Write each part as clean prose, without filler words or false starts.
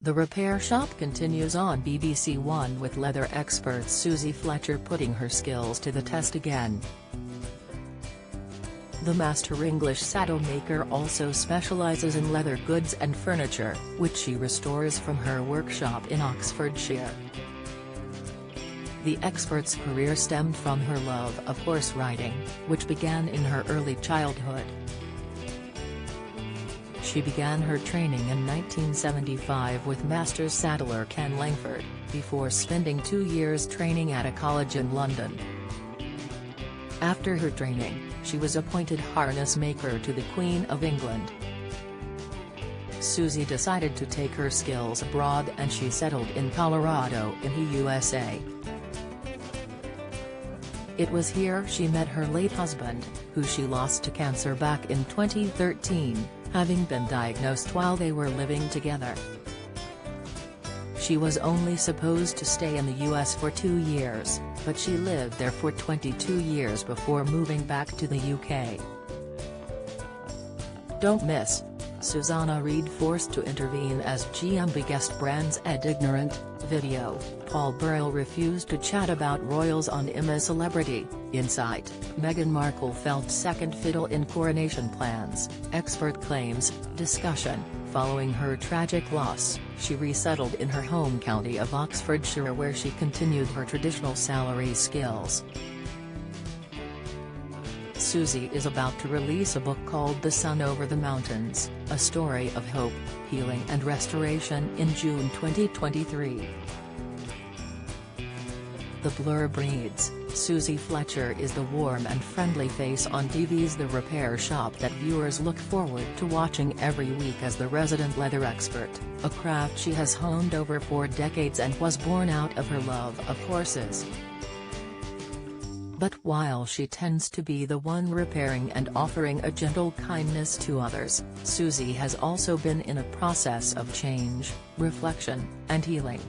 The repair shop continues on BBC One with leather expert Suzie Fletcher putting her skills to the test again. The master English saddle maker also specialises in leather goods and furniture, which she restores from her workshop in Oxfordshire. The expert's career stemmed from her love of horse riding, which began in her early childhood. She began her training in 1975 with master saddler Ken Langford, before spending 2 years training at a college in London. After her training, she was appointed harness maker to the Queen of England. Suzie decided to take her skills abroad and she settled in Colorado in the USA. It was here she met her late husband, who she lost to cancer back in 2013, having been diagnosed while they were living together. She was only supposed to stay in the US for 2 years, but she lived there for 22 years before moving back to the UK. Don't miss: Susanna Reid forced to intervene as GM guest brands Ed ignorant, video, Paul Burrell refused to chat about royals on Imma Celebrity, Insight, Meghan Markle felt second fiddle in coronation plans, expert claims, discussion. Following her tragic loss, she resettled in her home county of Oxfordshire where she continued her traditional salary skills. Suzie is about to release a book called The Sun Over the Mountains, a story of hope, healing and restoration in June 2023. The blurb reads, Suzie Fletcher is the warm and friendly face on TV's The Repair Shop that viewers look forward to watching every week as the resident leather expert, a craft she has honed over 4 decades and was born out of her love of horses. But while she tends to be the one repairing and offering a gentle kindness to others, Suzie has also been in a process of change, reflection, and healing.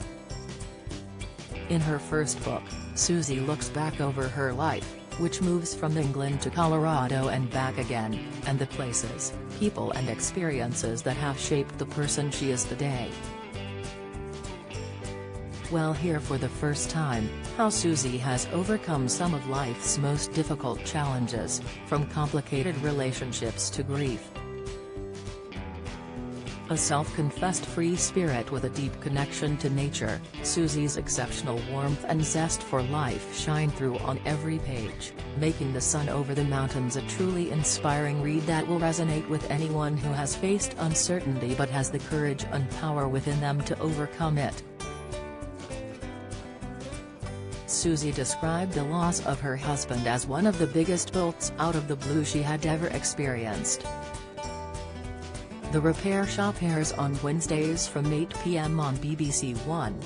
In her first book, Suzie looks back over her life, which moves from England to Colorado and back again, and the places, people and experiences that have shaped the person she is today. We'll hear for the first time, how Suzie has overcome some of life's most difficult challenges, from complicated relationships to grief. A self-confessed free spirit with a deep connection to nature, Suzie's exceptional warmth and zest for life shine through on every page, making The Sun Over the Mountains a truly inspiring read that will resonate with anyone who has faced uncertainty but has the courage and power within them to overcome it. Suzie described the loss of her husband as one of the biggest bolts out of the blue she had ever experienced. The Repair Shop airs on Wednesdays from 8 p.m. on BBC One.